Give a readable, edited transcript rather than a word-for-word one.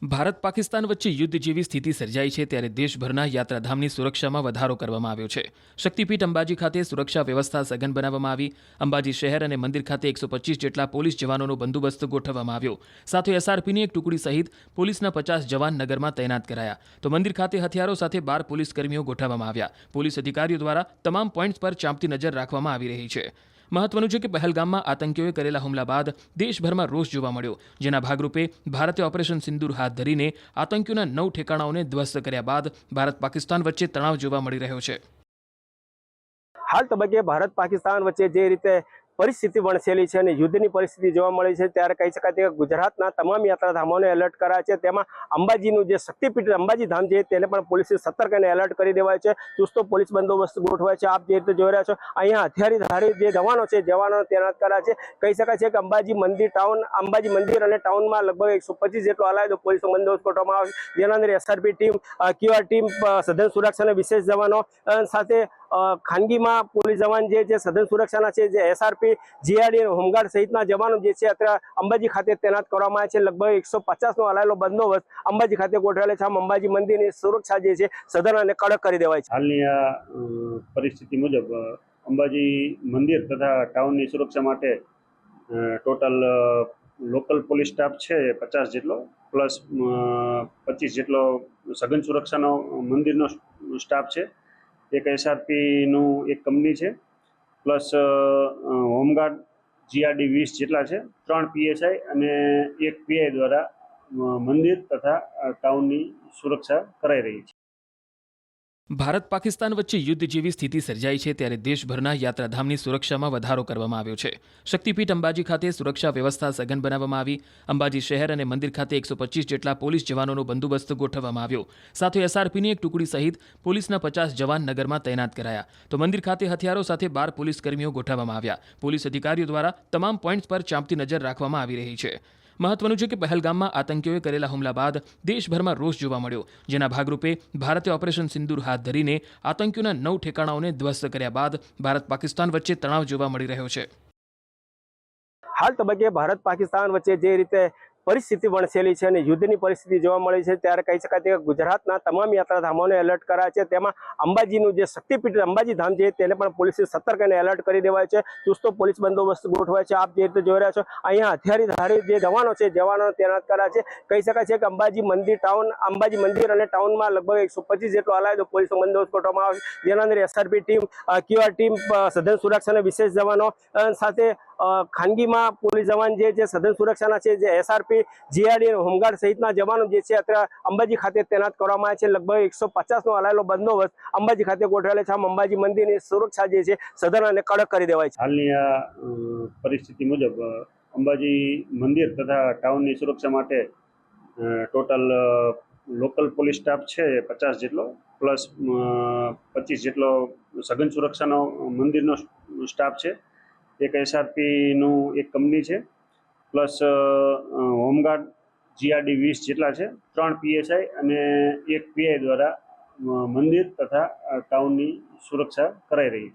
ભારત પાકિસ્તાન વચ્ચે યુદ્ધ જેવી સ્થિતિ સર્જાઈ છે ત્યારે દેશભરના યાત્રાધામની સુરક્ષામાં વધારો કરવામાં આવ્યો છે। શક્તિપીઠ અંબાજી ખાતે સુરક્ષા વ્યવસ્થા સઘન બનાવવામાં આવી। અંબાજી શહેર અને મંદિર ખાતે 125 જેટલા પોલીસ જવાનોનો બંદોબસ્ત ગોઠવવામાં આવ્યો। સાથે એસઆરપીની એક ટુકડી સહિત પોલીસના 50 જવાન નગરમાં તૈનાત કરાયા। તો મંદિર ખાતે હથિયારો સાથે 12 પોલીસ કર્મીઓ ગોઠવવામાં આવ્યા। પોલીસ અધિકારીઓ દ્વારા તમામ પોઈન્ટ્સ પર ચાંપતી નજર રાખવામાં આવી રહી છે। મહત્વનું છે કે પહેલગામમાં આતંકીઓએ કરેલા હુમલા બાદ દેશભરમાં રોષ જોવા મળ્યો, જેના ભાગરૂપે ભારતે ઓપરેશન સિંદૂર હાથ ધરીને આતંકીઓના 9 ઠેકાણાઓને ધ્વસ્ત કર્યા બાદ ભારત પાકિસ્તાન વચ્ચે તણાવ જોવા મળી રહ્યો છે। હાલ તબક્કે ભારત પાકિસ્તાન વચ્ચે જે રીતે પરિસ્થિતિ વણસેલી છે અને યુદ્ધની પરિસ્થિતિ જોવા મળી છે ત્યારે કહી શકાય કે ગુજરાતના તમામ યાત્રાધામોને એલર્ટ કરાયા છે। તેમાં અંબાજીનું જે શક્તિપીઠ અંબાજી ધામ છે તેને પણ પોલીસે સતર્ક અને એલર્ટ કરી દેવાય છે। ચુસ્તો પોલીસ બંદોબસ્ત ગોઠવાય છે। આપ જે રીતે જોઈ રહ્યા છો અહીંયા હથિયારધારી જે જવાનો છે જવાનો તૈનાત કરાયા છે। કહી શકાય છે કે અંબાજી મંદિર અને ટાઉનમાં લગભગ 125 જેટલો અલાયદો પોલીસ બંદોબસ્ત ગોઠવવામાં આવે છે, જેના અંદર એસઆરપી ટીમ, ક્યુઆર ટીમ, સઘન સુરક્ષાના વિશેષ જવાનો સાથે ખાનગીમાં પોલીસ જવાન જે છે સઘન સુરક્ષાના છે, જે એસઆરપી, જીઆરડી, હોમગાર્ડ સહિતના જવાનો જે છે અત્યારે અંબાજી ખાતે તૈનાત કરવામાં આવ્યા છે। લગભગ 150નો અલાયલો બંદોબસ્ત અંબાજી ખાતે ગોઠવેલો છે। આમ અંબાજી મંદિરની સુરક્ષા જે છે સઘન અને કડક કરી દેવાય છે। હાલની આ પરિસ્થિતિ મુજબ અંબાજી મંદિર તથા ટાઉનની સુરક્ષા માટે ટોટલ લોકલ પોલીસ સ્ટાફ છે 50 જેટલો, પ્લસ 25 જેટલો સઘન સુરક્ષાનો મંદિરનો સ્ટાફ છે। એક એસઆરપીનું એક કંપની છે, પ્લસ હોમગાર્ડ, જીઆરડી 20 જેટલા છે, 3 પીએસઆઈ અને 1 પીઆઈ દ્વારા મંદિર તથા ટાઉનની સુરક્ષા કરાઈ રહી છે। ભારત પાકિસ્તાન વચ્ચે યુદ્ધ જેવી સ્થિતિ સર્જાઈ છે ત્યારે દેશભરના યાત્રાધામની સુરક્ષામાં વધારો કરવામાં આવ્યો છે। શક્તિપીઠ અંબાજી ખાતે સુરક્ષા વ્યવસ્થા સઘન બનાવવામાં આવી। અંબાજી શહેર અને મંદિર ખાતે 125 જેટલા પોલીસ જવાનોનો બંદોબસ્ત ગોઠવવામાં આવ્યો। સાથે એસઆરપીની એક ટુકડી સહિત પોલીસના 50 જવાન નગરમાં તૈનાત કરાયા। તો મંદિર ખાતે હથિયારો સાથે 12 પોલીસ કર્મીઓ ગોઠવવામાં આવ્યા। પોલીસ અધિકારીઓ દ્વારા તમામ પોઈન્ટ્સ પર ચાંપતી નજર રાખવામાં આવી રહી છે। મહત્વનું છે કે પહેલગામમાં આતંકીઓએ કરેલા હુમલા બાદ દેશભરમાં રોષ જોવા મળ્યો, જેના ભાગરૂપે ભારતે ઓપરેશન સિંદૂર હાથ ધરીને આતંકીઓના 9 ઠેકાણાઓને ધ્વસ્ત કર્યા બાદ ભારત પાકિસ્તાન વચ્ચે તણાવ જોવા મળી રહ્યો છે। હાલ તબક્કે ભારત પાકિસ્તાન વચ્ચે જે રીતે પરિસ્થિતિ વણસેલી છે અને યુદ્ધની પરિસ્થિતિ જોવા મળી છે ત્યારે કહી શકાય કે ગુજરાતના તમામ યાત્રાધામોને એલર્ટ કરાયા છે। તેમાં અંબાજીનું જે શક્તિપીઠ અંબાજી ધામ છે તેને પણ પોલીસે સતર્ક અને એલર્ટ કરી દેવાય છે। ચુસ્તો પોલીસ બંદોબસ્ત ગોઠવાય છે। આપ જે રીતે જોઈ રહ્યા છો અહીંયા હથિયારધારી જે જવાનો છે જવાનો તૈનાત કરાયા છે। કહી શકાય છે કે અંબાજી મંદિર અને ટાઉનમાં લગભગ 125 જેટલો અલાયદો પોલીસ બંદોબસ્ત ગોઠવવામાં આવે છે, જેના અંદર એસઆરપી ટીમ, ક્યુઆર ટીમ, સઘન સુરક્ષાના વિશેષ જવાનો સાથે ખાનગીમાં પોલીસ જવાન જે છે સઘન સુરક્ષાના છે, જે એસઆરપી, જીઆરડી, હોમગાર્ડ સહિતના જવાનો જે છે અત્યારે અંબાજી ખાતે તૈનાત કરવામાં આવ્યા છે। લગભગ 150નો અલાયલો બંદોબસ્ત અંબાજી ખાતે ગોઠવેલો છે। આમ અંબાજી મંદિરની સુરક્ષા જે છે સઘન અને કડક કરી દેવાય છે। હાલની આ પરિસ્થિતિ મુજબ અંબાજી મંદિર તથા ટાઉનની સુરક્ષા માટે ટોટલ લોકલ પોલીસ સ્ટાફ છે 50 જેટલો, પ્લસ 25 જેટલો સઘન સુરક્ષાનો મંદિરનો સ્ટાફ છે। એક એસઆરપીનું એક કંપની છે, પ્લસ હોમગાર્ડ, જીઆરડી 20 જેટલા છે, 3 પીએસઆઈ અને 1 પીઆઈ દ્વારા મંદિર તથા ટાઉનની સુરક્ષા કરાઈ રહી છે।